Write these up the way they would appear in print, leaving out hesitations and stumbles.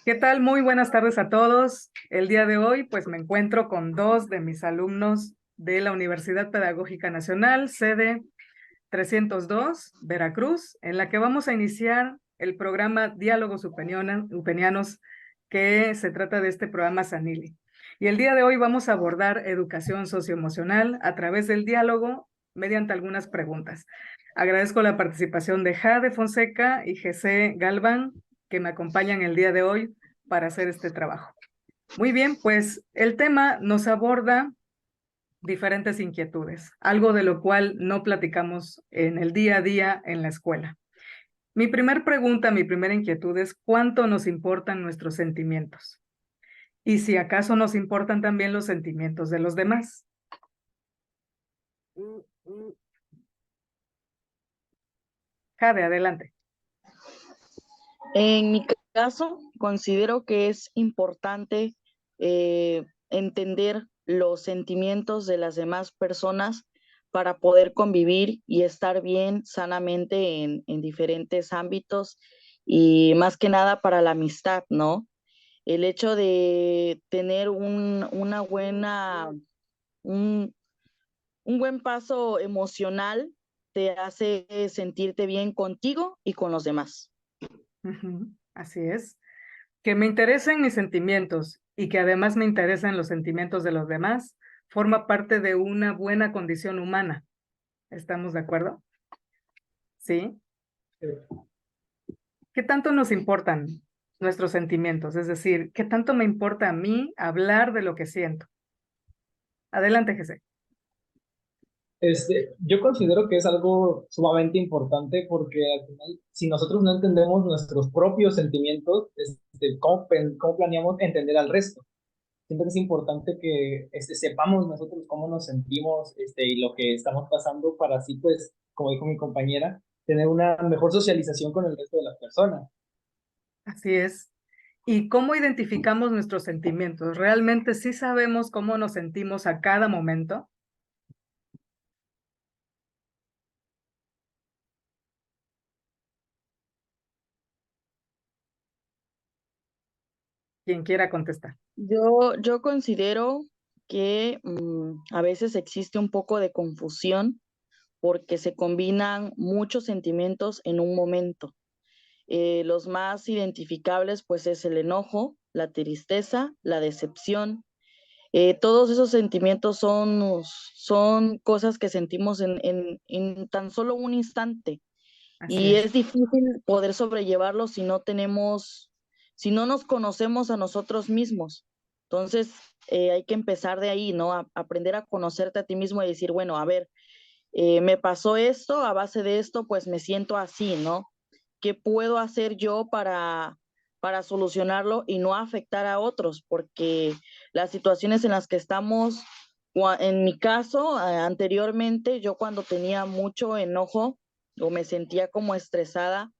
¿Qué tal? Muy buenas tardes a todos. El día de hoy, pues me encuentro con dos de mis alumnos de la Universidad Pedagógica Nacional, sede 302, Veracruz, en la que vamos a iniciar el programa Diálogos Upenianos, que se trata de este programa Sanili. Y el día de hoy vamos a abordar educación socioemocional a través del diálogo mediante algunas preguntas. Agradezco la participación de Jade Fonseca y Jesse Galván, que me acompañan el día de hoy para hacer este trabajo. Muy bien, pues el tema nos aborda diferentes inquietudes, algo de lo cual no platicamos en el día a día en la escuela. Mi primera inquietud es ¿cuánto nos importan nuestros sentimientos? Y si acaso nos importan también los sentimientos de los demás. Jade, adelante. En mi caso, considero que es importante entender los sentimientos de las demás personas para poder convivir y estar bien sanamente en diferentes ámbitos y más que nada para la amistad, ¿no? El hecho de tener un, un buen paso emocional te hace sentirte bien contigo y con los demás. Así es. Que me interesen mis sentimientos y que además me interesen los sentimientos de los demás, forma parte de una buena condición humana. ¿Estamos de acuerdo? ¿Sí? ¿Qué tanto nos importan nuestros sentimientos? Es decir, ¿qué tanto me importa a mí hablar de lo que siento? Adelante, Jesse. Yo considero que es algo sumamente importante porque al final, si nosotros no entendemos nuestros propios sentimientos, ¿cómo planeamos entender al resto? Siento que es importante que sepamos nosotros cómo nos sentimos y lo que estamos pasando para así, pues, como dijo mi compañera, tener una mejor socialización con el resto de las personas. Así es. ¿Y cómo identificamos nuestros sentimientos? ¿Realmente sí sabemos cómo nos sentimos a cada momento? Quien quiera contestar. Yo considero que a veces existe un poco de confusión porque se combinan muchos sentimientos en un momento. Los más identificables pues es el enojo, la tristeza, la decepción. Todos esos sentimientos son cosas que sentimos en tan solo un instante Así y es. es difícil poder sobrellevarlos si no nos conocemos a nosotros mismos. Entonces, hay que empezar de ahí, ¿no? Aprender a conocerte a ti mismo y decir, bueno, a ver, me pasó esto, a base de esto, pues me siento así, ¿no? ¿Qué puedo hacer yo para solucionarlo y no afectar a otros? Porque las situaciones en las que estamos, en mi caso, anteriormente, yo cuando tenía mucho enojo o me sentía como estresada,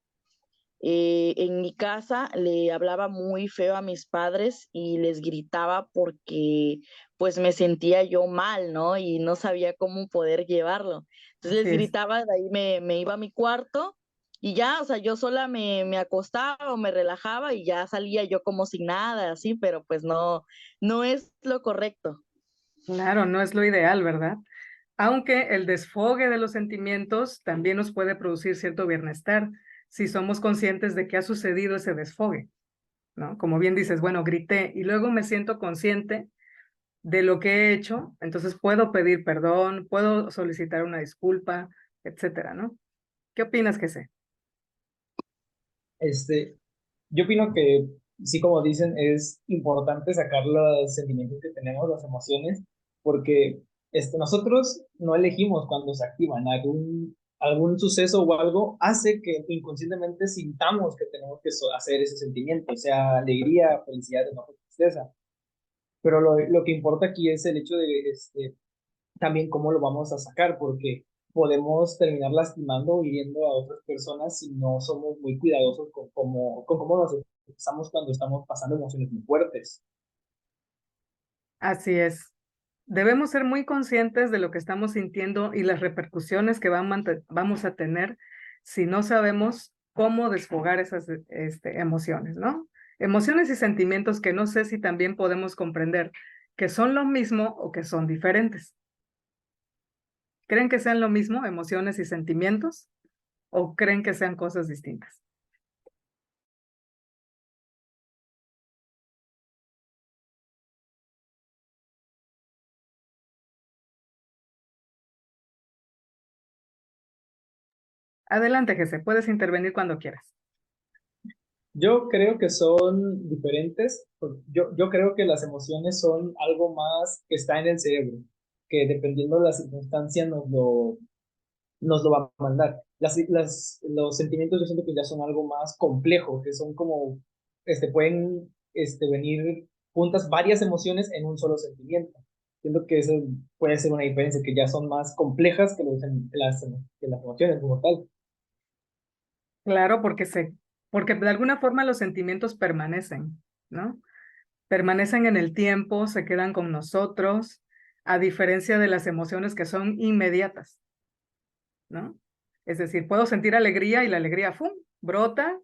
en mi casa le hablaba muy feo a mis padres y les gritaba porque pues me sentía yo mal, ¿no? Y no sabía cómo poder llevarlo. Entonces Así les es. gritaba, de ahí me iba a mi cuarto y ya, o sea, yo sola me acostaba o me relajaba y ya salía yo como sin nada, así, pero pues no es lo correcto. Claro, no es lo ideal, ¿verdad? Aunque el desfogue de los sentimientos también nos puede producir cierto bienestar si somos conscientes de que ha sucedido ese desfogue, ¿no? Como bien dices, bueno, grité y luego me siento consciente de lo que he hecho, entonces puedo pedir perdón, puedo solicitar una disculpa, etcétera, ¿no? ¿Qué opinas, Jesse? Este, yo opino que sí, como dicen, es importante sacar los sentimientos que tenemos, las emociones, porque nosotros no elegimos cuando se activan. Algún suceso o algo hace que inconscientemente sintamos que tenemos que hacer ese sentimiento, sea alegría, felicidad, enojo, tristeza. Pero lo que importa aquí es el hecho de también cómo lo vamos a sacar, porque podemos terminar lastimando o hiriendo a otras personas si no somos muy cuidadosos con cómo nos expresamos cuando estamos pasando emociones muy fuertes. Así es. Debemos ser muy conscientes de lo que estamos sintiendo y las repercusiones que vamos a tener si no sabemos cómo desfogar esas emociones, ¿no? Emociones y sentimientos que no sé si también podemos comprender que son lo mismo o que son diferentes. ¿Creen que sean lo mismo, emociones y sentimientos? ¿O creen que sean cosas distintas? Adelante, Jesse, puedes intervenir cuando quieras. Yo creo que son diferentes. Yo creo que las emociones son algo más que está en el cerebro, que dependiendo de la circunstancia nos lo va a mandar. Los sentimientos yo siento que ya son algo más complejo, que son como, pueden venir juntas varias emociones en un solo sentimiento. Siento que eso puede ser una diferencia, que ya son más complejas que, que las emociones como tal. Claro, porque de alguna forma los sentimientos permanecen, ¿no? Permanecen en el tiempo, se quedan con nosotros, a diferencia de las emociones que son inmediatas, ¿no? Es decir, puedo sentir alegría y la alegría, ¡fum!, brota,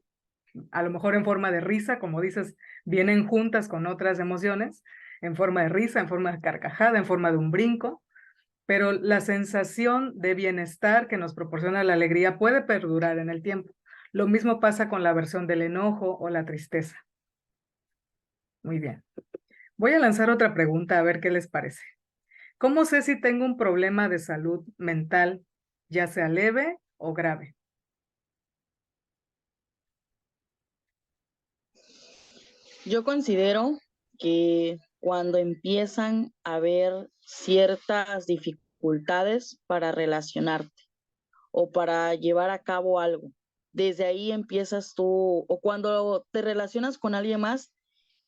a lo mejor en forma de risa, como dices, vienen juntas con otras emociones, en forma de risa, en forma de carcajada, en forma de un brinco, pero la sensación de bienestar que nos proporciona la alegría puede perdurar en el tiempo. Lo mismo pasa con la versión del enojo o la tristeza. Muy bien. Voy a lanzar otra pregunta a ver qué les parece. ¿Cómo sé si tengo un problema de salud mental, ya sea leve o grave? Yo considero que cuando empiezan a haber ciertas dificultades para relacionarte o para llevar a cabo algo, desde ahí empiezas tú, o cuando te relacionas con alguien más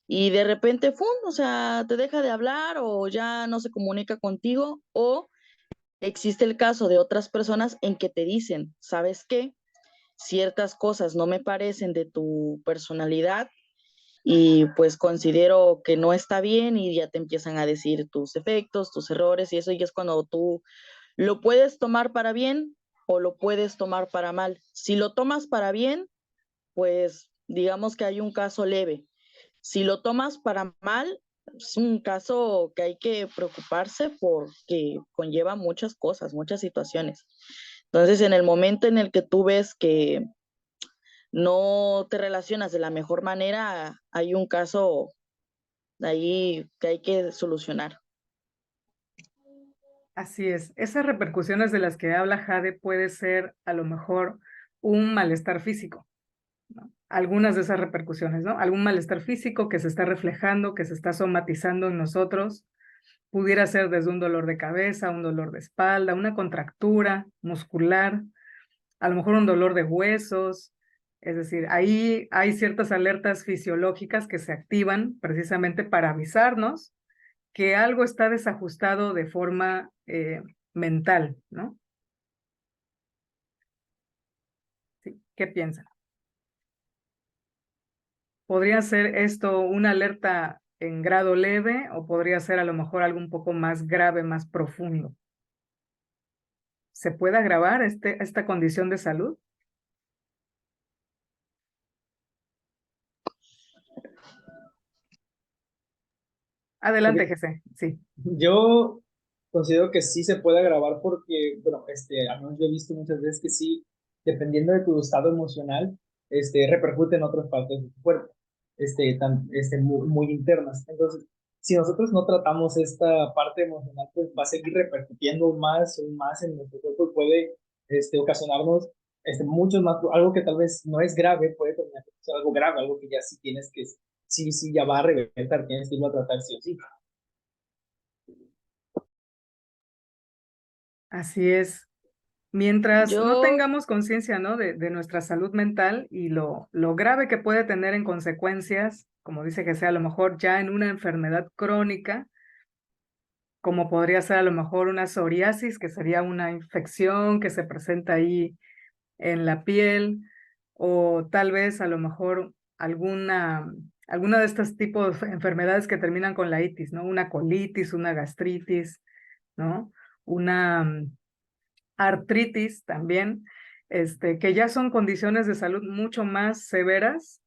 y de repente, ¡fum!, o sea, te deja de hablar o ya no se comunica contigo, o existe el caso de otras personas en que te dicen, ¿sabes qué? Ciertas cosas no me parecen de tu personalidad y pues considero que no está bien y ya te empiezan a decir tus defectos, tus errores y eso, y es cuando tú lo puedes tomar para bien o lo puedes tomar para mal. Si lo tomas para bien, pues digamos que hay un caso leve. Si lo tomas para mal, es un caso que hay que preocuparse porque conlleva muchas cosas, muchas situaciones. Entonces, en el momento en el que tú ves que no te relacionas de la mejor manera, hay un caso ahí que hay que solucionar. Así es. Esas repercusiones de las que habla Jade puede ser a lo mejor un malestar físico, ¿no? Algunas de esas repercusiones, ¿no? Algún malestar físico que se está reflejando, que se está somatizando en nosotros. Pudiera ser desde un dolor de cabeza, un dolor de espalda, una contractura muscular, a lo mejor un dolor de huesos. Es decir, ahí hay ciertas alertas fisiológicas que se activan precisamente para avisarnos que algo está desajustado de forma mental, ¿no? ¿Sí? ¿Qué piensan? ¿Podría ser esto una alerta en grado leve o podría ser a lo mejor algo un poco más grave, más profundo? ¿Se puede agravar esta condición de salud? Adelante, Jesse. Sí. Yo considero que sí se puede agravar porque, bueno, al menos yo he visto muchas veces que sí, dependiendo de tu estado emocional, repercute en otras partes de tu cuerpo, muy internas. Entonces, si nosotros no tratamos esta parte emocional, pues va a seguir repercutiendo más y más en nuestro cuerpo y puede, ocasionarnos, muchos más, algo que tal vez no es grave, puede terminar siendo algo grave, algo que ya sí tienes que, sí, sí, ya va a reventar, tienes que irlo a tratar sí o sí. Así es. Mientras no Yo, tengamos conciencia, ¿no?, de nuestra salud mental y lo grave que puede tener en consecuencias, como dice que sea a lo mejor ya en una enfermedad crónica, como podría ser a lo mejor una psoriasis, que sería una infección que se presenta ahí en la piel, o tal vez a lo mejor alguna de estos tipos de enfermedades que terminan con la itis, ¿no? Una colitis, una gastritis, ¿no? Una artritis también, que ya son condiciones de salud mucho más severas,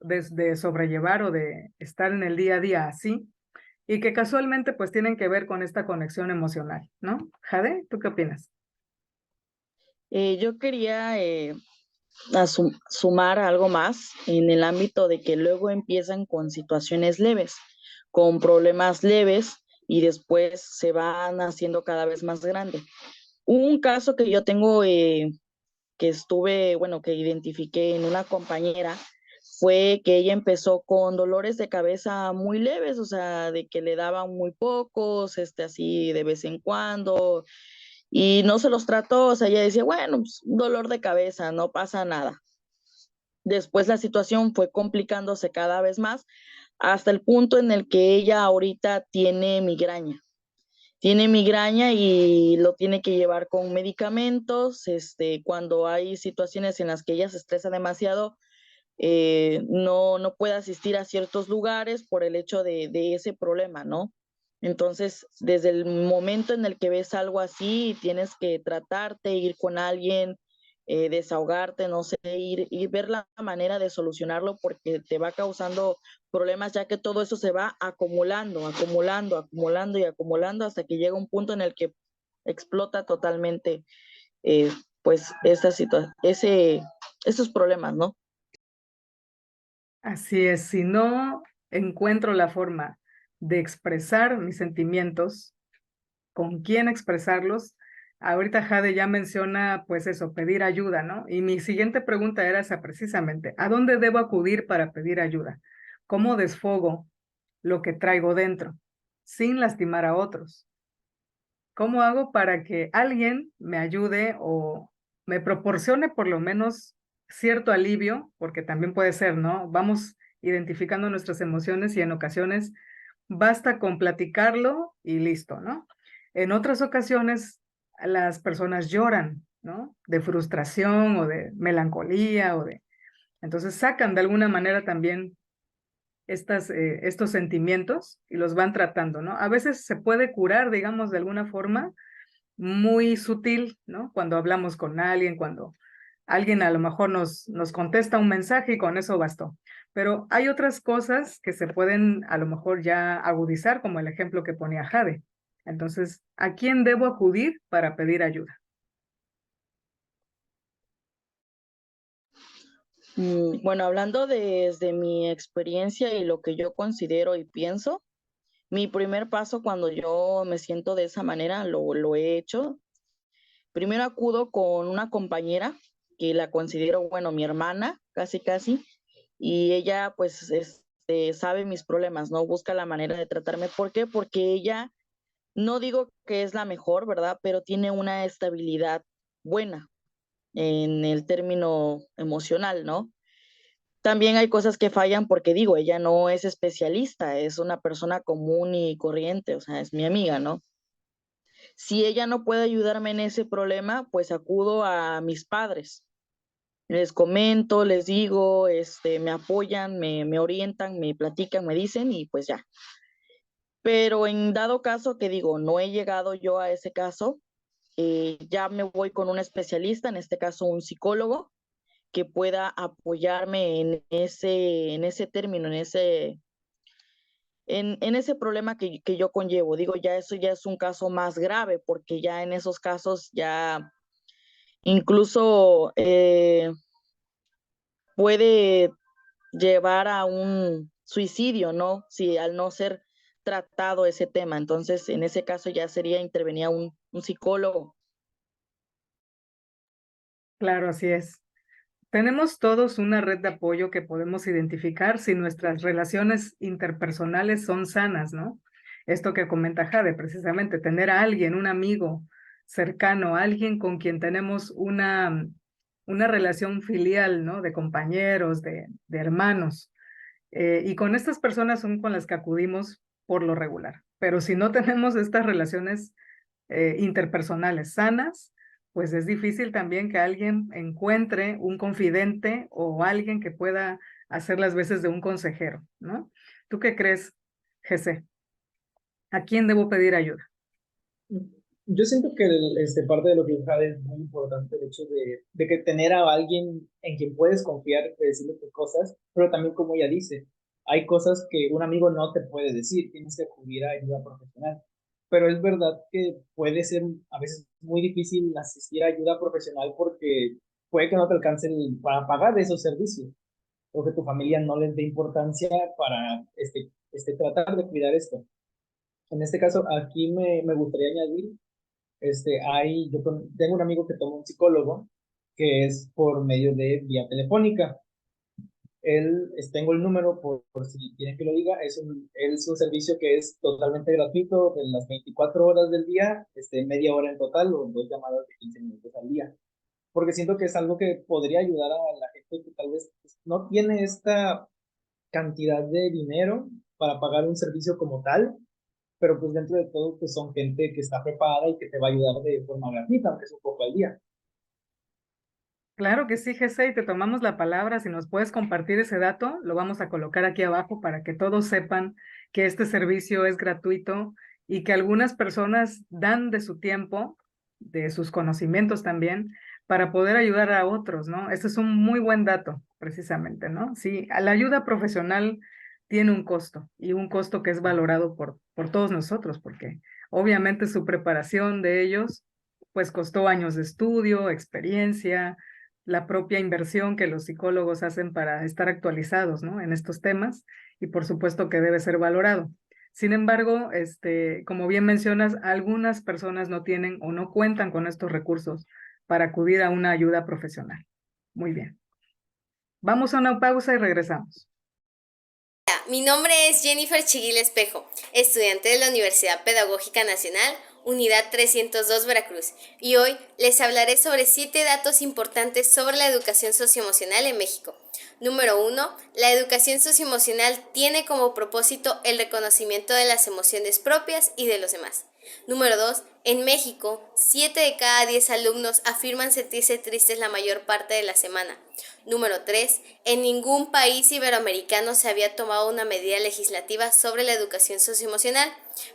de sobrellevar o de estar en el día a día así, y que casualmente pues tienen que ver con esta conexión emocional, ¿no? Jade, ¿tú qué opinas? Yo quería sumar algo más en el ámbito de que luego empiezan con situaciones leves, con problemas leves y después se van haciendo cada vez más grandes. Un caso que yo tengo que que identifiqué en una compañera fue que ella empezó con dolores de cabeza muy leves, o sea, de que le daban muy pocos, así de vez en cuando, y no se los trató, o sea, ella decía, bueno, pues, un dolor de cabeza, no pasa nada. Después la situación fue complicándose cada vez más hasta el punto en el que ella ahorita tiene migraña. Tiene migraña y lo tiene que llevar con medicamentos. Cuando hay situaciones en las que ella se estresa demasiado, no puede asistir a ciertos lugares por el hecho de ese problema, ¿no? Entonces, desde el momento en el que ves algo así, tienes que tratarte, ir con alguien, desahogarte, no sé, ir ver la manera de solucionarlo porque te va causando problemas, ya que todo eso se va acumulando, acumulando, acumulando y acumulando hasta que llega un punto en el que explota totalmente, pues, esos problemas, ¿no? Así es, si no encuentro la forma de expresar mis sentimientos, con quién expresarlos, ahorita Jade ya menciona, pues eso, pedir ayuda, ¿no? Y mi siguiente pregunta era esa precisamente, ¿a dónde debo acudir para pedir ayuda? ¿Cómo desfogo lo que traigo dentro sin lastimar a otros? ¿Cómo hago para que alguien me ayude o me proporcione por lo menos cierto alivio? Porque también puede ser, ¿no? Vamos identificando nuestras emociones y en ocasiones basta con platicarlo y listo, ¿no? En otras ocasiones las personas lloran, ¿no? De frustración o de melancolía o de... Entonces sacan de alguna manera también estos sentimientos y los van tratando, ¿no? A veces se puede curar, digamos, de alguna forma muy sutil, ¿no? Cuando hablamos con alguien, cuando alguien a lo mejor nos contesta un mensaje y con eso bastó. Pero hay otras cosas que se pueden a lo mejor ya agudizar, como el ejemplo que ponía Jade. Entonces, ¿a quién debo acudir para pedir ayuda? Bueno, hablando desde mi experiencia y lo que yo considero y pienso, mi primer paso cuando yo me siento de esa manera, lo he hecho. Primero acudo con una compañera que la considero, bueno, mi hermana, casi, casi, y ella pues sabe mis problemas, ¿no? Busca la manera de tratarme. ¿Por qué? Porque ella, no digo que es la mejor, ¿verdad? Pero tiene una estabilidad buena en el término emocional, ¿no? También hay cosas que fallan porque digo, ella no es especialista, es una persona común y corriente, o sea, es mi amiga, ¿no? Si ella no puede ayudarme en ese problema, pues acudo a mis padres. Les comento, les digo, me apoyan, me orientan, me platican, me dicen y pues ya. Pero en dado caso que digo, no he llegado yo a ese caso, ya me voy con un especialista, en este caso un psicólogo, que pueda apoyarme en ese término, en ese problema que yo conllevo. Digo, ya eso ya es un caso más grave, porque ya en esos casos ya incluso puede llevar a un suicidio, ¿no? Si al no ser tratado ese tema. Entonces, en ese caso ya sería intervenir a un psicólogo. Claro, así es. Tenemos todos una red de apoyo que podemos identificar si nuestras relaciones interpersonales son sanas, ¿no? Esto que comenta Jade, precisamente, tener a alguien, un amigo cercano, alguien con quien tenemos una relación filial, ¿no? De compañeros, de hermanos. Y con estas personas son con las que acudimos por lo regular. Pero si no tenemos estas relaciones interpersonales sanas, pues es difícil también que alguien encuentre un confidente o alguien que pueda hacer las veces de un consejero, ¿no? ¿Tú qué crees, Jesse? ¿A quién debo pedir ayuda? Yo siento que parte de lo que dijo Jade es muy importante, el hecho de que tener a alguien en quien puedes confiar, de decirle tus cosas, pero también como ella dice, hay cosas que un amigo no te puede decir, tienes que acudir a ayuda profesional. Pero es verdad que puede ser a veces muy difícil asistir a ayuda profesional porque puede que no te alcance para pagar esos servicios, o que tu familia no les dé importancia para tratar de cuidar esto. En este caso, aquí me gustaría añadir tengo un amigo que toma un psicólogo que es por medio de vía telefónica. Tengo el número por si tiene que lo diga, es un servicio que es totalmente gratuito de las 24 horas del día, media hora en total o dos llamadas de 15 minutos al día. Porque siento que es algo que podría ayudar a la gente que tal vez pues, no tiene esta cantidad de dinero para pagar un servicio como tal, pero pues dentro de todo pues son gente que está preparada y que te va a ayudar de forma gratuita, aunque es un poco al día. Claro que sí, Gesey, te tomamos la palabra. Si nos puedes compartir ese dato, lo vamos a colocar aquí abajo para que todos sepan que este servicio es gratuito y que algunas personas dan de su tiempo, de sus conocimientos también, para poder ayudar a otros, ¿no? Este es un muy buen dato, precisamente, ¿no? Sí, la ayuda profesional tiene un costo y un costo que es valorado por todos nosotros, porque obviamente su preparación de ellos, pues costó años de estudio, experiencia, la propia inversión que los psicólogos hacen para estar actualizados, ¿no? En estos temas, y por supuesto que debe ser valorado. Sin embargo, como bien mencionas, algunas personas no tienen o no cuentan con estos recursos para acudir a una ayuda profesional. Muy bien. Vamos a una pausa y regresamos. Mi nombre es Jennifer Chiguil Espejo, estudiante de la Universidad Pedagógica Nacional, Unidad 302 Veracruz, y hoy les hablaré sobre 7 datos importantes sobre la educación socioemocional en México. Número 1. La educación socioemocional tiene como propósito el reconocimiento de las emociones propias y de los demás. Número 2. En México, 7 de cada 10 alumnos afirman sentirse tristes la mayor parte de la semana. Número 3. En ningún país iberoamericano se había tomado una medida legislativa sobre la educación socioemocional.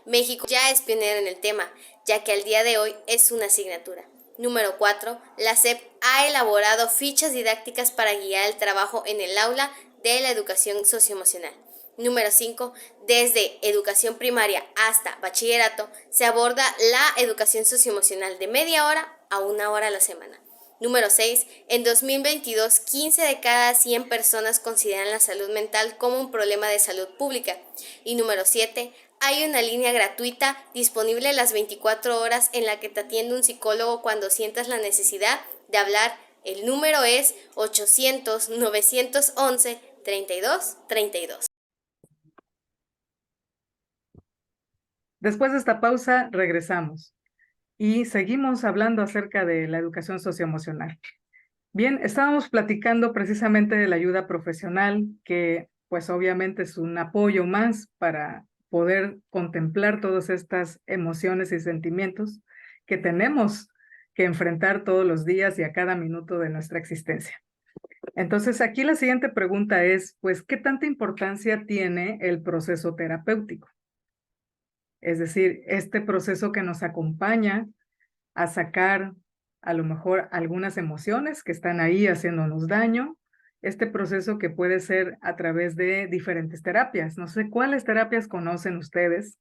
México ya es pionero en el tema, ya que al día de hoy es una asignatura. Número 4. La SEP ha elaborado fichas didácticas para guiar el trabajo en el aula de la educación socioemocional. Número 5. Desde educación primaria hasta bachillerato se aborda la educación socioemocional de media hora a 1 hora a la semana. Número 6. En 2022, 15 de cada 100 personas consideran la salud mental como un problema de salud pública. Y número 7. Hay una línea gratuita disponible las 24 horas en la que te atiende un psicólogo cuando sientas la necesidad de hablar. El número es 800-911-3232. Después de esta pausa, regresamos y seguimos hablando acerca de la educación socioemocional. Bien, estábamos platicando precisamente de la ayuda profesional, que pues obviamente es un apoyo más para poder contemplar todas estas emociones y sentimientos que tenemos que enfrentar todos los días y a cada minuto de nuestra existencia. Entonces, aquí la siguiente pregunta es, pues, ¿qué tanta importancia tiene el proceso terapéutico? Es decir, este proceso que nos acompaña a sacar a lo mejor algunas emociones que están ahí haciéndonos daño, este proceso que puede ser a través de diferentes terapias. No sé cuáles terapias conocen ustedes,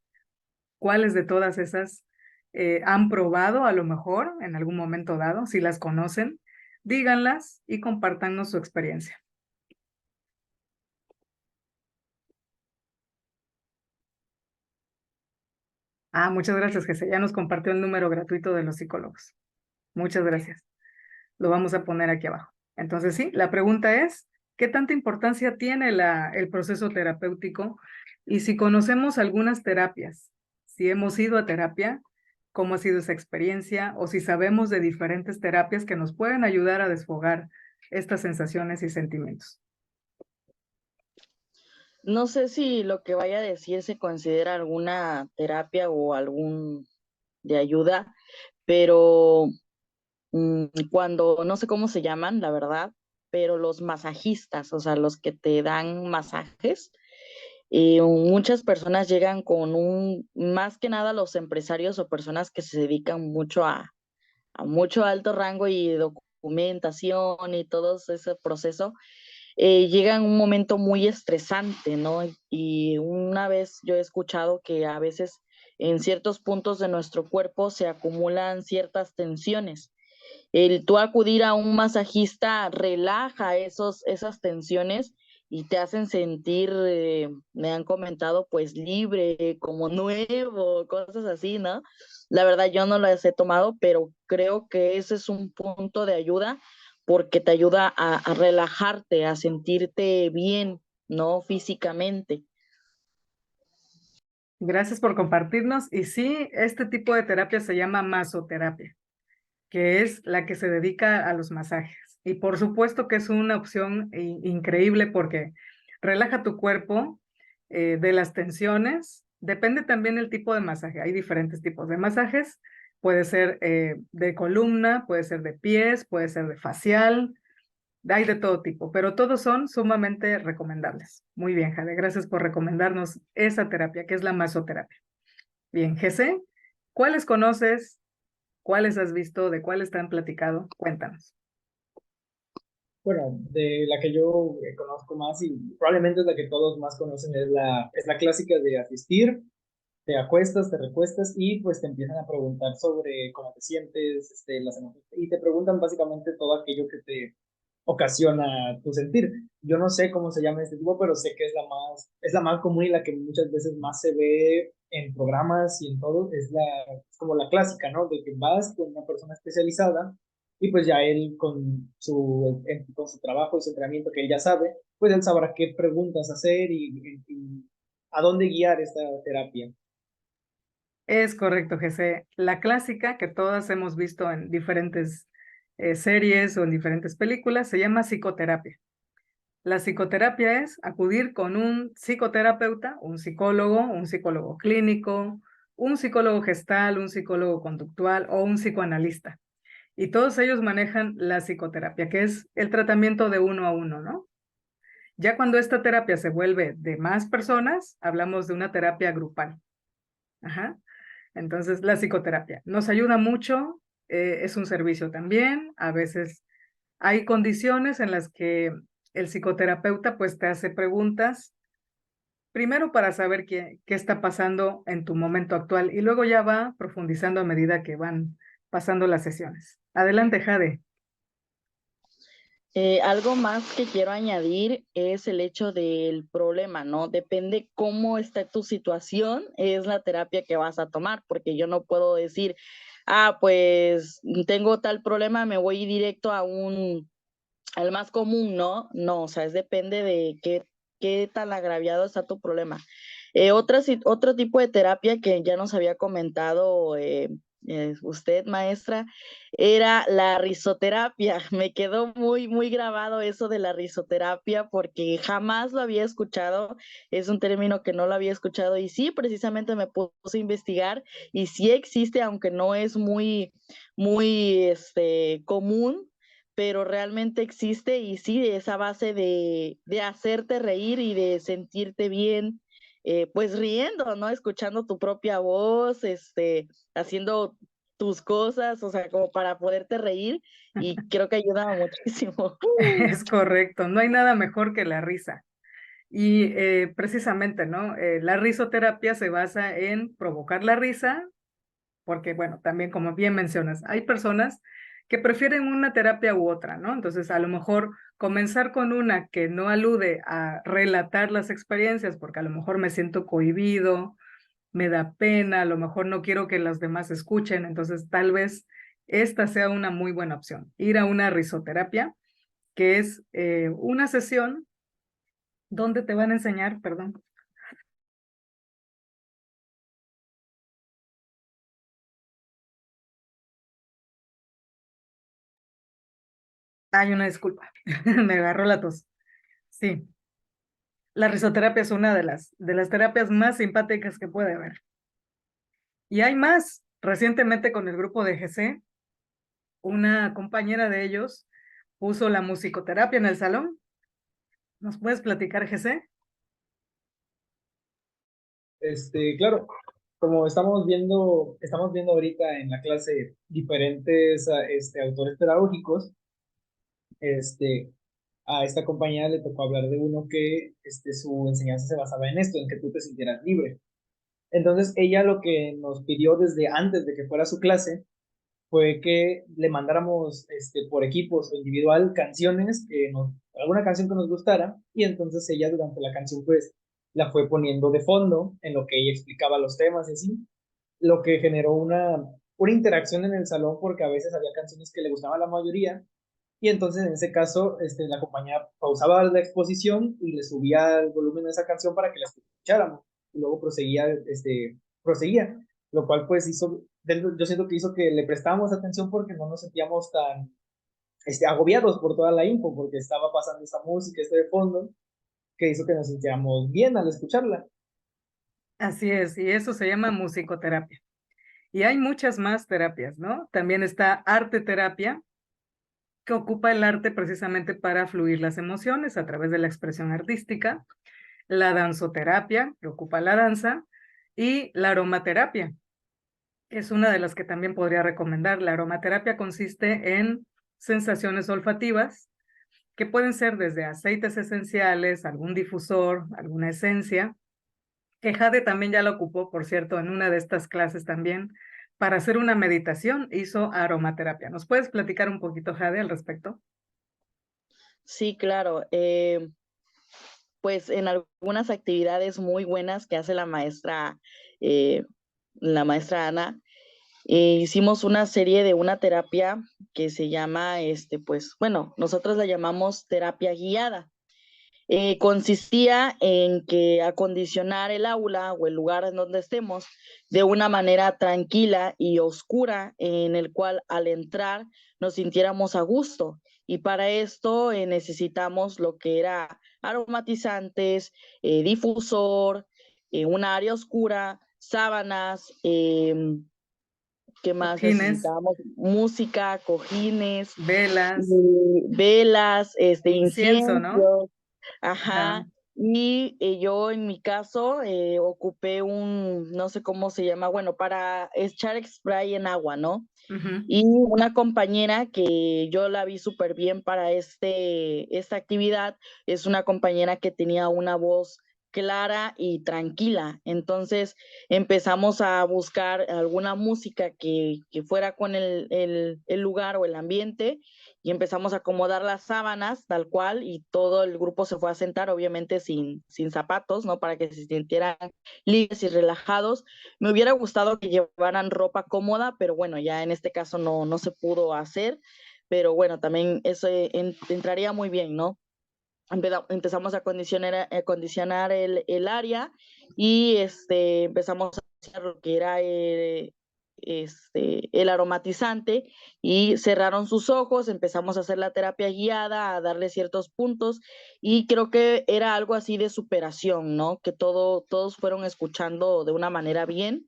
cuáles de todas esas han probado a lo mejor en algún momento dado, si las conocen, díganlas y compártanos su experiencia. Muchas gracias, Jesse. Ya nos compartió el número gratuito de los psicólogos. Muchas gracias. Lo vamos a poner aquí abajo. Entonces, sí, la pregunta es, ¿qué tanta importancia tiene el proceso terapéutico? Y si conocemos algunas terapias, si hemos ido a terapia, cómo ha sido esa experiencia, o si sabemos de diferentes terapias que nos pueden ayudar a desfogar estas sensaciones y sentimientos. No sé si lo que vaya a decir se considera alguna terapia o algún de ayuda, pero cuando, no sé cómo se llaman, la verdad, pero los masajistas, o sea, los que te dan masajes, Muchas personas llegan con más que nada los empresarios o personas que se dedican mucho a mucho alto rango y documentación y todo ese proceso, llega en un momento muy estresante, ¿no? Y una vez yo he escuchado que a veces en ciertos puntos de nuestro cuerpo se acumulan ciertas tensiones. El tú acudir a un masajista relaja esas tensiones y te hacen sentir, me han comentado, pues libre, como nuevo, cosas así, ¿no? La verdad yo no las he tomado, pero creo que ese es un punto de ayuda porque te ayuda a relajarte, a sentirte bien, ¿no? Físicamente. Gracias por compartirnos. Y sí, este tipo de terapia se llama masoterapia, que es la que se dedica a los masajes. Y por supuesto que es una opción increíble porque relaja tu cuerpo de las tensiones. Depende también el tipo de masaje. Hay diferentes tipos de masajes. Puede ser de columna, puede ser de pies, puede ser de facial. Hay de todo tipo, pero todos son sumamente recomendables. Muy bien, Jade, gracias por recomendarnos esa terapia, que es la masoterapia. Bien, Jesse, ¿cuáles conoces? ¿Cuáles has visto? ¿De cuáles te han platicado? Cuéntanos. Bueno, de la que yo conozco más y probablemente es la que todos más conocen es la clásica de asistir, te acuestas, te recuestas y pues te empiezan a preguntar sobre cómo te sientes, las emociones, y te preguntan básicamente todo aquello que te ocasiona tu sentir. Yo no sé cómo se llama este tipo, pero sé que es la más común y la que muchas veces más se ve en programas y en todo, es como la clásica, ¿no? De que vas con una persona especializada y pues ya él con su trabajo y su entrenamiento que él ya sabe, pues él sabrá qué preguntas hacer y a dónde guiar esta terapia. Es correcto, Jesse. La clásica que todas hemos visto en diferentes series o en diferentes películas se llama psicoterapia. La psicoterapia es acudir con un psicoterapeuta, un psicólogo clínico, un psicólogo gestal, un psicólogo conductual o un psicoanalista. Y todos ellos manejan la psicoterapia, que es el tratamiento de uno a uno, ¿no? Ya cuando esta terapia se vuelve de más personas, hablamos de una terapia grupal. Ajá. Entonces, la psicoterapia nos ayuda mucho, es un servicio también. A veces hay condiciones en las que el psicoterapeuta pues te hace preguntas, primero para saber qué está pasando en tu momento actual y luego ya va profundizando a medida que van pasando las sesiones. Adelante, Jade. Algo más que quiero añadir es el hecho del problema, ¿no? Depende cómo está tu situación, es la terapia que vas a tomar, porque yo no puedo decir, pues tengo tal problema, me voy directo al más común, ¿no? No, o sea, depende de qué tan agraviado está tu problema. Otro tipo de terapia que ya nos había comentado usted, maestra, era la risoterapia. Me quedó muy, muy grabado eso de la risoterapia porque jamás lo había escuchado. Es un término que no lo había escuchado y sí, precisamente me puse a investigar y sí existe, aunque no es muy, muy común, pero realmente existe y sí, esa base de hacerte reír y de sentirte bien, pues riendo, ¿no? Escuchando tu propia voz, haciendo tus cosas, o sea, como para poderte reír y creo que ayuda muchísimo. Es correcto, no hay nada mejor que la risa. Y precisamente, ¿no? La risoterapia se basa en provocar la risa, porque, bueno, también como bien mencionas, hay personas que prefieren una terapia u otra, ¿no? Entonces, a lo mejor comenzar con una que no alude a relatar las experiencias, porque a lo mejor me siento cohibido, me da pena, a lo mejor no quiero que los demás escuchen, entonces tal vez esta sea una muy buena opción, ir a una risoterapia, que es una sesión donde te van a enseñar, perdón. Hay una disculpa, me agarró la tos. Sí, la risoterapia es una de las terapias más simpáticas que puede haber. Y hay más. Recientemente con el grupo de GC, una compañera de ellos puso la musicoterapia en el salón. ¿Nos puedes platicar, GC? Claro, como estamos viendo ahorita en la clase diferentes autores pedagógicos, este, a esta compañera le tocó hablar de uno que su enseñanza se basaba en esto, en que tú te sintieras libre. Entonces, ella lo que nos pidió desde antes de que fuera su clase fue que le mandáramos por equipos o individual canciones, alguna canción que nos gustara, y entonces ella durante la canción pues la fue poniendo de fondo en lo que ella explicaba los temas y así, lo que generó una interacción en el salón porque a veces había canciones que le gustaban a la mayoría y entonces en ese caso la compañía pausaba la exposición y le subía el volumen de esa canción para que la escucháramos y luego proseguía, lo cual pues yo siento que hizo que le prestábamos atención porque no nos sentíamos tan agobiados por toda la info, porque estaba pasando esta música, de fondo, que hizo que nos sintiéramos bien al escucharla. Así es, y eso se llama musicoterapia. Y hay muchas más terapias, ¿no? También está arte terapia, que ocupa el arte precisamente para fluir las emociones a través de la expresión artística, la danzoterapia, que ocupa la danza, y la aromaterapia. Es una de las que también podría recomendar. La aromaterapia consiste en sensaciones olfativas, que pueden ser desde aceites esenciales, algún difusor, alguna esencia, que Jade también ya lo ocupó, por cierto, en una de estas clases también, para hacer una meditación, hizo aromaterapia. ¿Nos puedes platicar un poquito, Jade, al respecto? Sí, claro. Pues en algunas actividades muy buenas que hace la maestra Ana, hicimos una serie de una terapia que se llama, pues, bueno, nosotros la llamamos terapia guiada. Consistía en que acondicionar el aula o el lugar en donde estemos de una manera tranquila y oscura, en el cual al entrar nos sintiéramos a gusto. Y para esto necesitamos lo que era aromatizantes, difusor, una área oscura, sábanas, ¿qué más Cojines, necesitábamos? Música, cojines, velas, velas, incienso, ¿no? incienso. Ajá. Ajá, y yo en mi caso ocupé no sé cómo se llama, bueno, para echar spray en agua, ¿no? Ujú. Y una compañera que yo la vi súper bien para esta actividad, es una compañera que tenía una voz clara y tranquila. Entonces empezamos a buscar alguna música que fuera con el lugar o el ambiente y empezamos a acomodar las sábanas tal cual y todo el grupo se fue a sentar, obviamente sin zapatos, ¿no? Para que se sintieran libres y relajados. Me hubiera gustado que llevaran ropa cómoda, pero bueno, ya en este caso no se pudo hacer, pero bueno, también eso entraría muy bien, ¿no? Empezamos a acondicionar el área y empezamos a hacer lo que era el aromatizante y cerraron sus ojos, empezamos a hacer la terapia guiada, a darle ciertos puntos y creo que era algo así de superación, ¿no? Que todos fueron escuchando de una manera bien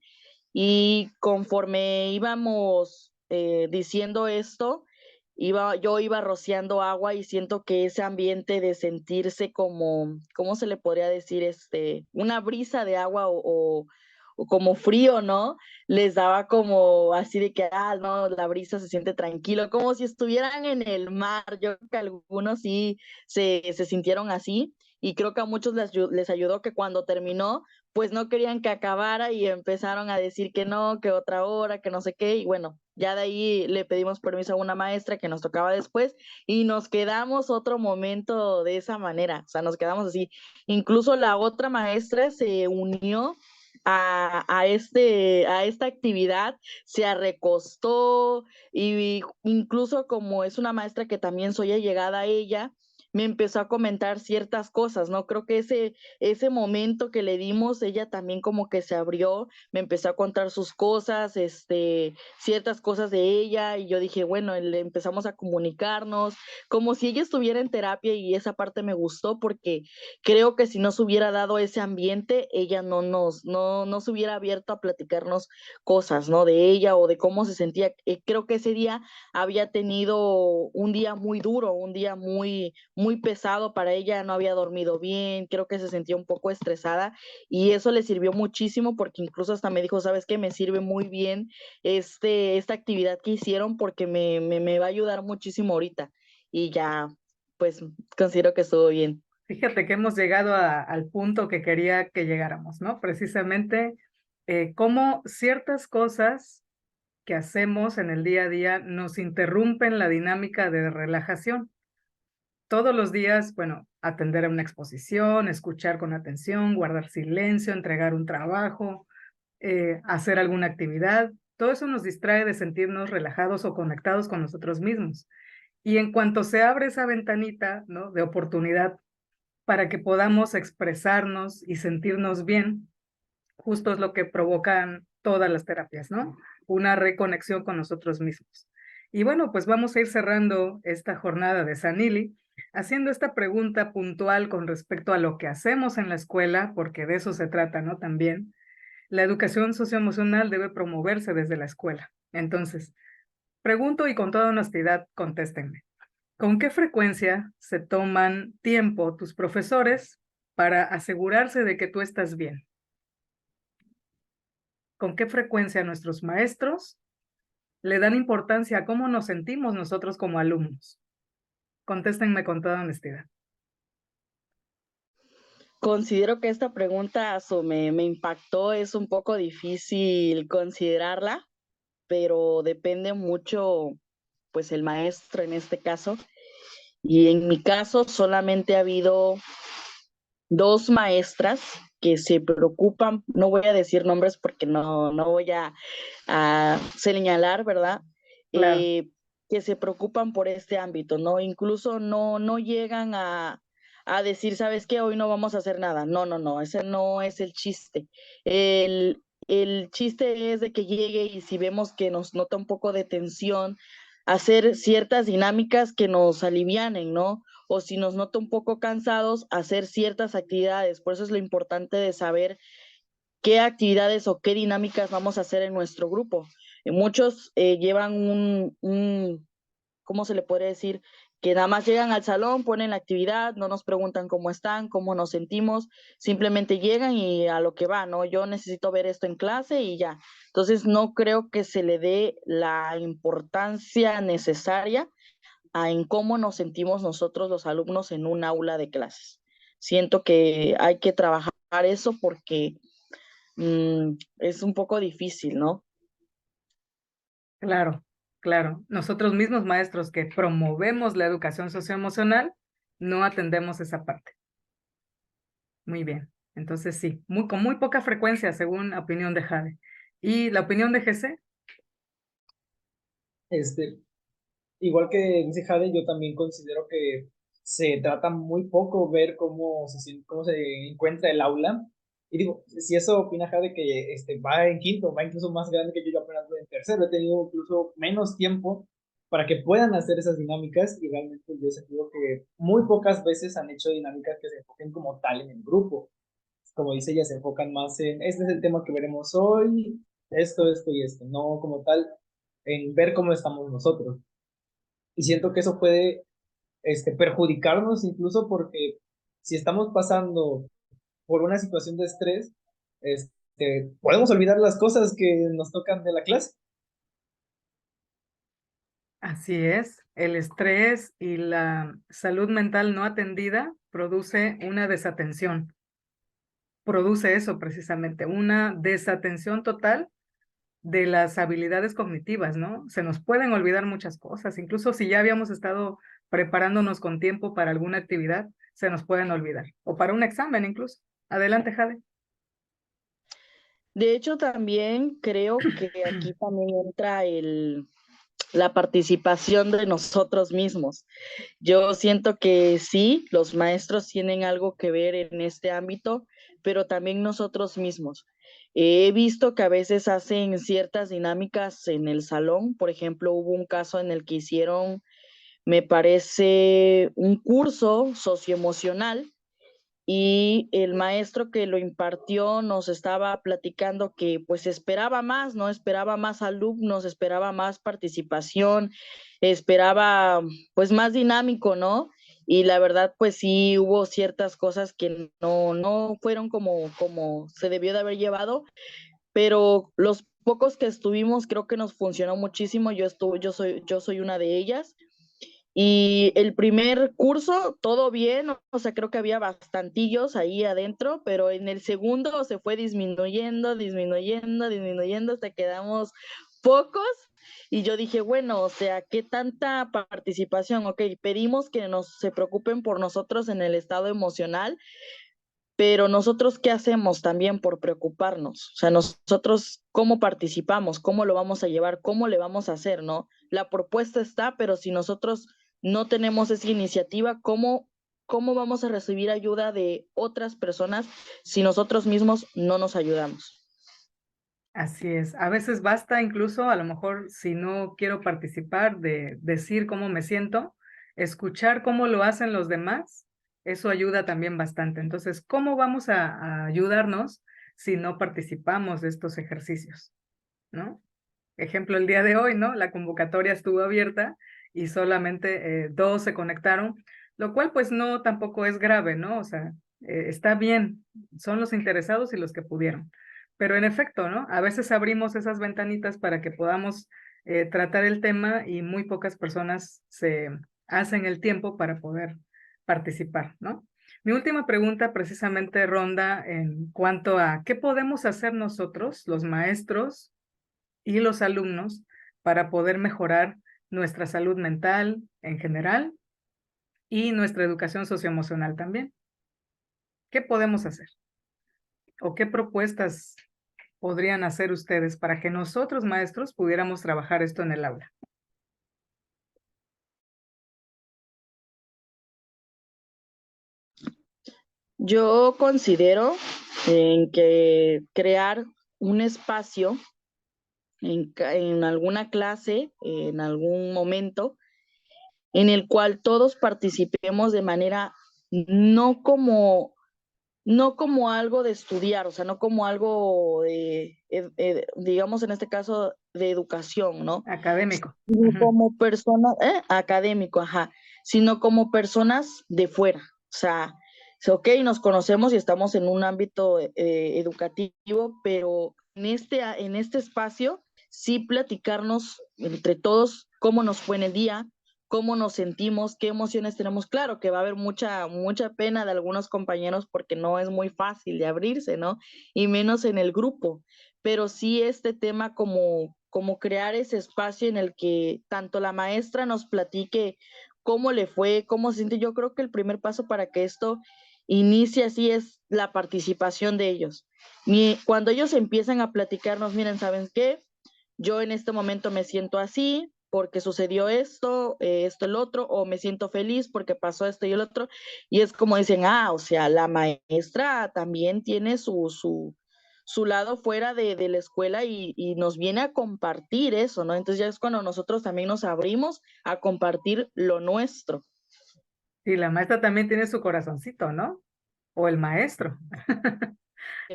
y conforme íbamos diciendo esto, yo iba rociando agua y siento que ese ambiente de sentirse como, ¿cómo se le podría decir? Una brisa de agua o como frío, ¿no? Les daba como así de que, no, la brisa se siente tranquilo, como si estuvieran en el mar. Yo creo que algunos sí se sintieron así y creo que a muchos les ayudó que cuando terminó, pues no querían que acabara y empezaron a decir que no, que otra hora, que no sé qué, y bueno, ya de ahí le pedimos permiso a una maestra que nos tocaba después y nos quedamos otro momento de esa manera, o sea, nos quedamos así. Incluso la otra maestra se unió a esta actividad, se arrecostó y incluso como es una maestra que también soy allegada a ella, me empezó a comentar ciertas cosas, ¿no? Creo que ese momento que le dimos, ella también como que se abrió, me empezó a contar sus cosas, ciertas cosas de ella, y yo dije, bueno, le empezamos a comunicarnos, como si ella estuviera en terapia, y esa parte me gustó porque creo que si no se hubiera dado ese ambiente, ella no se hubiera abierto a platicarnos cosas, ¿no? De ella o de cómo se sentía. Creo que ese día había tenido un día muy duro, un día muy muy pesado para ella, no había dormido bien, creo que se sentía un poco estresada y eso le sirvió muchísimo porque incluso hasta me dijo, ¿sabes qué? Me sirve muy bien esta actividad que hicieron porque me va a ayudar muchísimo ahorita y ya, pues considero que estuvo bien. Fíjate que hemos llegado al punto que quería que llegáramos, ¿no? Precisamente cómo ciertas cosas que hacemos en el día a día nos interrumpen la dinámica de relajación. Todos los días, bueno, atender a una exposición, escuchar con atención, guardar silencio, entregar un trabajo, hacer alguna actividad, todo eso nos distrae de sentirnos relajados o conectados con nosotros mismos. Y en cuanto se abre esa ventanita, ¿no?, de oportunidad para que podamos expresarnos y sentirnos bien, justo es lo que provocan todas las terapias, ¿no? Una reconexión con nosotros mismos. Y bueno, pues vamos a ir cerrando esta jornada de Sanili haciendo esta pregunta puntual con respecto a lo que hacemos en la escuela, porque de eso se trata, ¿no? También, la educación socioemocional debe promoverse desde la escuela. Entonces, pregunto y con toda honestidad, contéstenme. ¿Con qué frecuencia se toman tiempo tus profesores para asegurarse de que tú estás bien? ¿Con qué frecuencia nuestros maestros le dan importancia a cómo nos sentimos nosotros como alumnos? Contéstenme con toda honestidad. Considero que esta pregunta me impactó, es un poco difícil considerarla, pero depende mucho, pues el maestro en este caso. Y en mi caso solamente ha habido 2 maestras que se preocupan, no voy a decir nombres porque no voy a señalar, ¿verdad? Claro, Que se preocupan por este ámbito, ¿no? Incluso no llegan a decir, ¿sabes qué? Hoy no vamos a hacer nada. No, ese no es el chiste. El chiste es de que llegue y si vemos que nos nota un poco de tensión, hacer ciertas dinámicas que nos alivianen, ¿no? O si nos nota un poco cansados, hacer ciertas actividades. Por eso es lo importante de saber qué actividades o qué dinámicas vamos a hacer en nuestro grupo. Muchos llevan ¿cómo se le puede decir? Que nada más llegan al salón, ponen la actividad, no nos preguntan cómo están, cómo nos sentimos, simplemente llegan y a lo que va, ¿no? Yo necesito ver esto en clase y ya. Entonces, no creo que se le dé la importancia necesaria en cómo nos sentimos nosotros los alumnos en un aula de clases. Siento que hay que trabajar eso porque es un poco difícil, ¿no? claro, claro. Nosotros mismos maestros que promovemos la educación socioemocional, no atendemos esa parte. Muy bien. Entonces sí, con muy poca frecuencia, según opinión de Jade. ¿Y la opinión de GC? Este, Igual que dice Jade, yo también considero que se trata muy poco ver cómo se encuentra el aula. Y digo, si eso opina Jade que va en quinto, va incluso más grande que yo apenas voy en tercero, he tenido incluso menos tiempo para que puedan hacer esas dinámicas y realmente yo he sentido que muy pocas veces han hecho dinámicas que se enfoquen como tal en el grupo. Como dice ella, se enfocan más en, este es el tema que veremos hoy, esto y esto, no como tal en ver cómo estamos nosotros. Y siento que eso puede perjudicarnos incluso porque si estamos pasando por una situación de estrés, podemos olvidar las cosas que nos tocan de la clase. Así es, el estrés y la salud mental no atendida produce una desatención. Produce eso precisamente, una desatención total de las habilidades cognitivas, ¿no? Se nos pueden olvidar muchas cosas, incluso si ya habíamos estado preparándonos con tiempo para alguna actividad, se nos pueden olvidar, o para un examen incluso. Adelante, Jade. De hecho, también creo que aquí también entra la participación de nosotros mismos. Yo siento que sí, los maestros tienen algo que ver en este ámbito, pero también nosotros mismos. He visto que a veces hacen ciertas dinámicas en el salón. Por ejemplo, hubo un caso en el que hicieron, me parece, un curso socioemocional y el maestro que lo impartió nos estaba platicando que pues esperaba más, ¿no? Esperaba más alumnos, esperaba más participación, esperaba pues más dinámico, ¿no? y la verdad pues sí hubo ciertas cosas que no fueron como se debió de haber llevado, pero los pocos que estuvimos creo que nos funcionó muchísimo. Yo soy una de ellas. Y el primer curso, todo bien, o sea, creo que había bastantillos ahí adentro, pero en el segundo se fue disminuyendo, hasta que quedamos pocos. Y yo dije, bueno, o sea, ¿qué tanta participación? Ok, pedimos que se preocupen por nosotros en el estado emocional, pero nosotros, ¿qué hacemos también por preocuparnos? O sea, nosotros, ¿cómo participamos? ¿Cómo lo vamos a llevar? ¿Cómo le vamos a hacer? ¿No? La propuesta está, pero si nosotros no tenemos esa iniciativa, ¿cómo vamos a recibir ayuda de otras personas si nosotros mismos no nos ayudamos? Así es. A veces basta incluso, a lo mejor, si no quiero participar, de decir cómo me siento, escuchar cómo lo hacen los demás, eso ayuda también bastante. Entonces, ¿cómo vamos a ayudarnos si no participamos de estos ejercicios? ¿No? Ejemplo, el día de hoy, ¿no? La convocatoria estuvo abierta y solamente 2 se conectaron, lo cual pues no tampoco es grave, ¿no? O sea, está bien, son los interesados y los que pudieron. Pero en efecto, ¿no? A veces abrimos esas ventanitas para que podamos tratar el tema y muy pocas personas se hacen el tiempo para poder participar, ¿no? Mi última pregunta precisamente ronda en cuanto a qué podemos hacer nosotros, los maestros, y los alumnos para poder mejorar nuestra salud mental en general y nuestra educación socioemocional también. ¿Qué podemos hacer? ¿O qué propuestas podrían hacer ustedes para que nosotros, maestros, pudiéramos trabajar esto en el aula? Yo considero en que crear un espacio en alguna clase, en algún momento, en el cual todos participemos de manera no como, no como algo de estudiar, o sea, no como algo de, digamos en este caso, de educación, ¿no? Académico. Sino como personas, académico, ajá, sino como personas de fuera. O sea, ok, nos conocemos y estamos en un ámbito educativo, pero en este espacio sí platicarnos entre todos cómo nos fue en el día, cómo nos sentimos, qué emociones tenemos. Claro que va a haber mucha pena de algunos compañeros porque no es muy fácil de abrirse, ¿no? Y menos en el grupo, pero sí este tema como crear ese espacio en el que tanto la maestra nos platique cómo le fue, cómo se siente. Yo creo que el primer paso para que esto inicie así es la participación de ellos. Cuando ellos empiezan a platicarnos, miren, ¿saben qué? Yo en este momento me siento así porque sucedió esto, esto, el otro, o me siento feliz porque pasó esto y el otro, y es como dicen, o sea, la maestra también tiene su lado fuera de la escuela y nos viene a compartir eso, ¿no? Entonces ya es cuando nosotros también nos abrimos a compartir lo nuestro. Y la maestra también tiene su corazoncito, ¿no? O el maestro.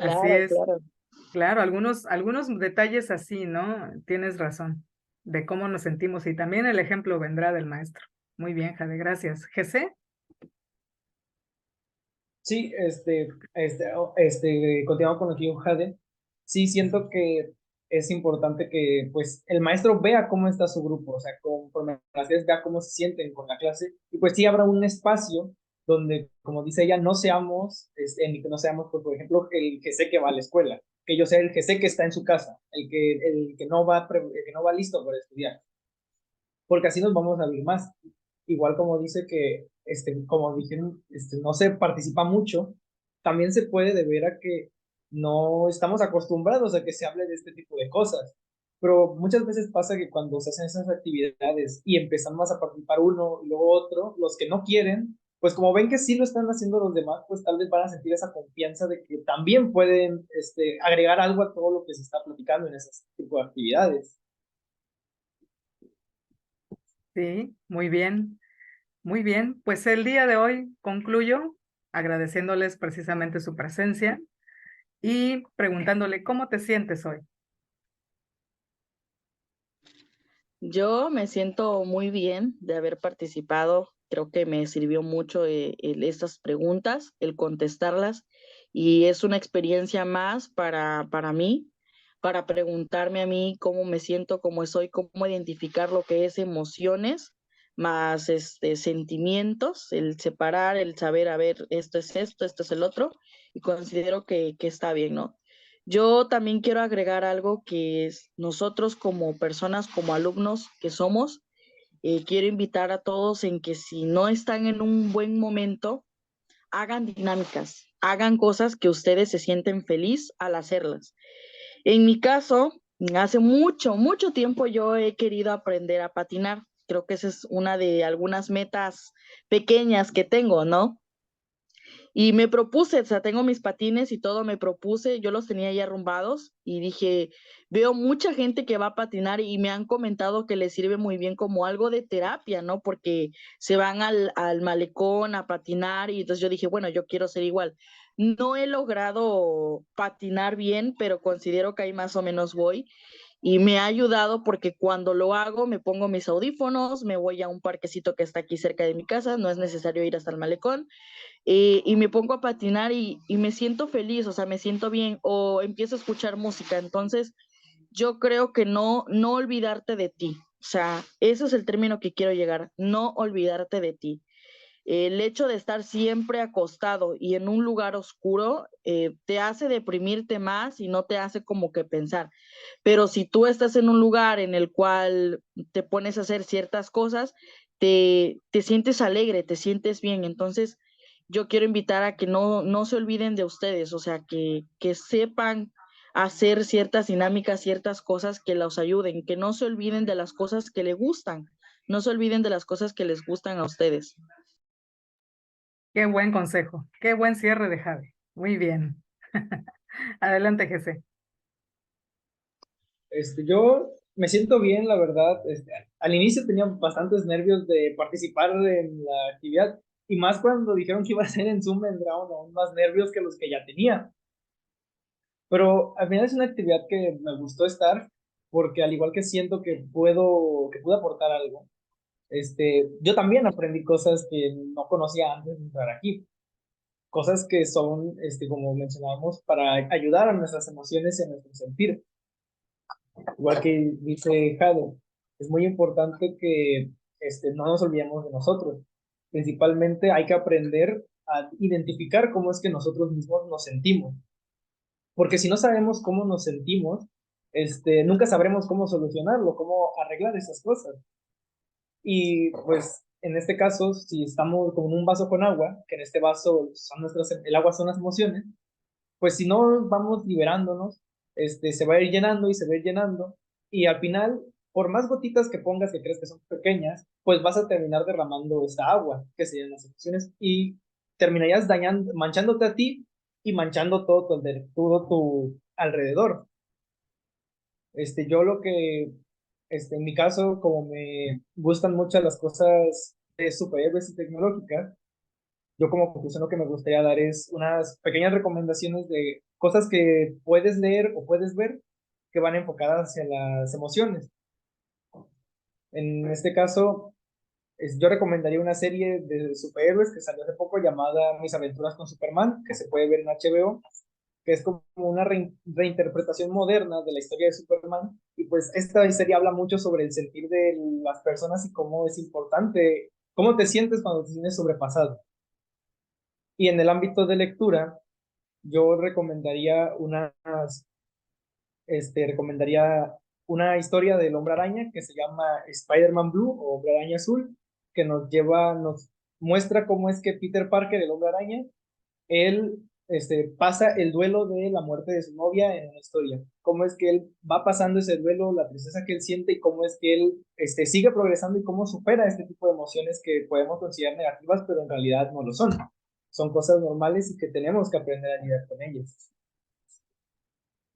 Así Claro, es. claro. Claro, algunos detalles así, ¿no? Tienes razón, de cómo nos sentimos y también el ejemplo vendrá del maestro. Muy bien, Jade, gracias. ¿Jesse? Sí, continuando con lo que dijo Jade, sí siento que es importante que pues el maestro vea cómo está su grupo, o sea, conforme las veces vea cómo se sienten con la clase, y pues sí habrá un espacio donde, como dice ella, no seamos, en el que no seamos, pues, por ejemplo, el que sé que va a la escuela, que yo sea el que sé que está en su casa, el que no va, el que no va listo para estudiar, porque así nos vamos a vivir más. Igual como dice que, como dijeron, no se participa mucho, también se puede deber a que no estamos acostumbrados a que se hable de este tipo de cosas. Pero muchas veces pasa que cuando se hacen esas actividades y empezamos a participar uno y luego otro, los que no quieren, pues como ven que sí lo están haciendo los demás, pues tal vez van a sentir esa confianza de que también pueden agregar algo a todo lo que se está platicando en ese tipo de actividades. Sí, muy bien, muy bien. Pues el día de hoy concluyo agradeciéndoles precisamente su presencia y preguntándole cómo te sientes hoy. Yo me siento muy bien de haber participado creo que me sirvió mucho estas preguntas, el contestarlas, y es una experiencia más para mí, para preguntarme a mí cómo me siento, cómo soy, cómo identificar lo que es emociones más sentimientos, el separar, el saber, a ver, esto es esto, esto es el otro, y considero que está bien, ¿no? Yo también quiero agregar algo que es nosotros como personas, como alumnos que somos, quiero invitar a todos en que si no están en un buen momento, hagan dinámicas, hagan cosas que ustedes se sienten feliz al hacerlas. En mi caso, hace mucho, mucho tiempo yo he querido aprender a patinar. Creo que esa es una de algunas metas pequeñas que tengo, ¿no? Y me propuse, o sea, tengo mis patines y todo, me propuse, yo los tenía ya arrumbados y dije, veo mucha gente que va a patinar y me han comentado que les sirve muy bien como algo de terapia, ¿no? Porque se van al malecón a patinar y entonces yo dije, bueno, yo quiero ser igual. No he logrado patinar bien, pero considero que ahí más o menos voy. Y me ha ayudado porque cuando lo hago me pongo mis audífonos, me voy a un parquecito que está aquí cerca de mi casa, no es necesario ir hasta el malecón, y me pongo a patinar y me siento feliz, o sea, me siento bien, o empiezo a escuchar música. Entonces, yo creo que no olvidarte de ti. O sea, ese es el término que quiero llegar, no olvidarte de ti. El hecho de estar siempre acostado y en un lugar oscuro te hace deprimirte más y no te hace como que pensar. Pero si tú estás en un lugar en el cual te pones a hacer ciertas cosas, te sientes alegre, te sientes bien. Entonces, yo quiero invitar a que no se olviden de ustedes, o sea, que sepan hacer ciertas dinámicas, ciertas cosas que los ayuden, que no se olviden de las cosas que les gustan, no se olviden de las cosas que les gustan a ustedes. Qué buen consejo, qué buen cierre de Javi. Muy bien. Adelante, Jesse. Yo me siento bien, la verdad. Al inicio tenía bastantes nervios de participar en la actividad y más cuando dijeron que iba a ser en Zoom, me entraron aún más nervios que los que ya tenía. Pero al final es una actividad que me gustó estar porque al igual que siento que puedo aportar algo, yo también aprendí cosas que no conocía antes de entrar aquí. Cosas que son, como mencionábamos, para ayudar a nuestras emociones y a nuestro sentir. Igual que dice Jade, es muy importante que no nos olvidemos de nosotros. Principalmente hay que aprender a identificar cómo es que nosotros mismos nos sentimos. Porque si no sabemos cómo nos sentimos, nunca sabremos cómo solucionarlo, cómo arreglar esas cosas. Y pues en este caso, si estamos con un vaso con agua, que en este vaso son el agua son las emociones, pues si no vamos liberándonos, se va a ir llenando y se va a ir llenando, y al final, por más gotitas que pongas que crees que son pequeñas, pues vas a terminar derramando esta agua, que serían las emociones, y terminarías dañando, manchándote a ti y manchando todo tu alrededor. Yo lo que, en mi caso, como me gustan mucho las cosas de superhéroes y tecnológicas, yo como conclusión lo que me gustaría dar es unas pequeñas recomendaciones de cosas que puedes leer o puedes ver que van enfocadas hacia las emociones. En este caso, yo recomendaría una serie de superhéroes que salió hace poco llamada Mis Aventuras con Superman, que se puede ver en HBO, que es como una reinterpretación moderna de la historia de Superman. Y pues esta serie habla mucho sobre el sentir de las personas y cómo es importante, cómo te sientes cuando te sientes sobrepasado. Y en el ámbito de lectura, yo recomendaría una historia del Hombre Araña que se llama Spider-Man Blue o Hombre Araña Azul, que nos muestra cómo es que Peter Parker, el Hombre Araña, él pasa el duelo de la muerte de su novia en una historia. Cómo es que él va pasando ese duelo, la tristeza que él siente y cómo es que él sigue progresando y cómo supera este tipo de emociones que podemos considerar negativas, pero en realidad no lo son. Son cosas normales y que tenemos que aprender a lidiar con ellas.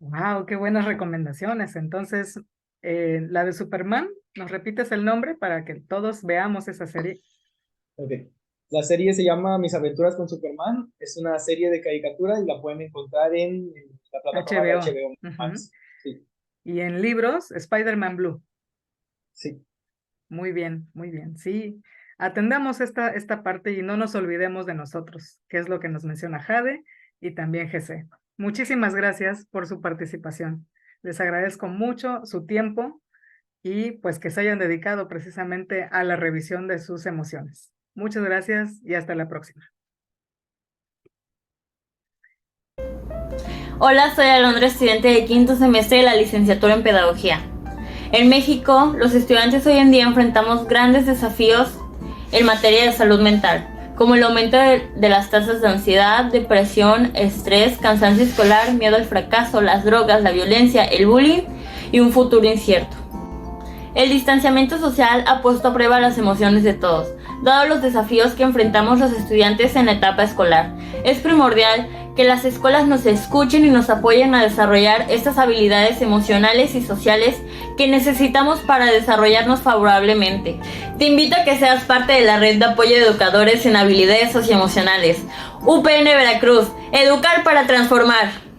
Wow, qué buenas recomendaciones. Entonces, la de Superman, ¿nos repites el nombre para que todos veamos esa serie? Okay. La serie se llama Mis Aventuras con Superman. Es una serie de caricatura y la pueden encontrar en la plataforma de HBO. HBO Ujú. Max. Sí, Y en libros, Spider-Man Blue. sí. Muy bien, muy bien. Sí, atendamos esta parte y no nos olvidemos de nosotros, que es lo que nos menciona Jade y también GC. Muchísimas gracias por su participación. Les agradezco mucho su tiempo y pues que se hayan dedicado precisamente a la revisión de sus emociones. Muchas gracias y hasta la próxima. Hola, soy Alondra, estudiante de quinto semestre de la licenciatura en Pedagogía. En México, los estudiantes hoy en día enfrentamos grandes desafíos en materia de salud mental, como el aumento de las tasas de ansiedad, depresión, estrés, cansancio escolar, miedo al fracaso, las drogas, la violencia, el bullying y un futuro incierto. El distanciamiento social ha puesto a prueba las emociones de todos, dado los desafíos que enfrentamos los estudiantes en la etapa escolar. Es primordial que las escuelas nos escuchen y nos apoyen a desarrollar estas habilidades emocionales y sociales que necesitamos para desarrollarnos favorablemente. Te invito a que seas parte de la red de apoyo de educadores en habilidades socioemocionales. UPN Veracruz, educar para transformar.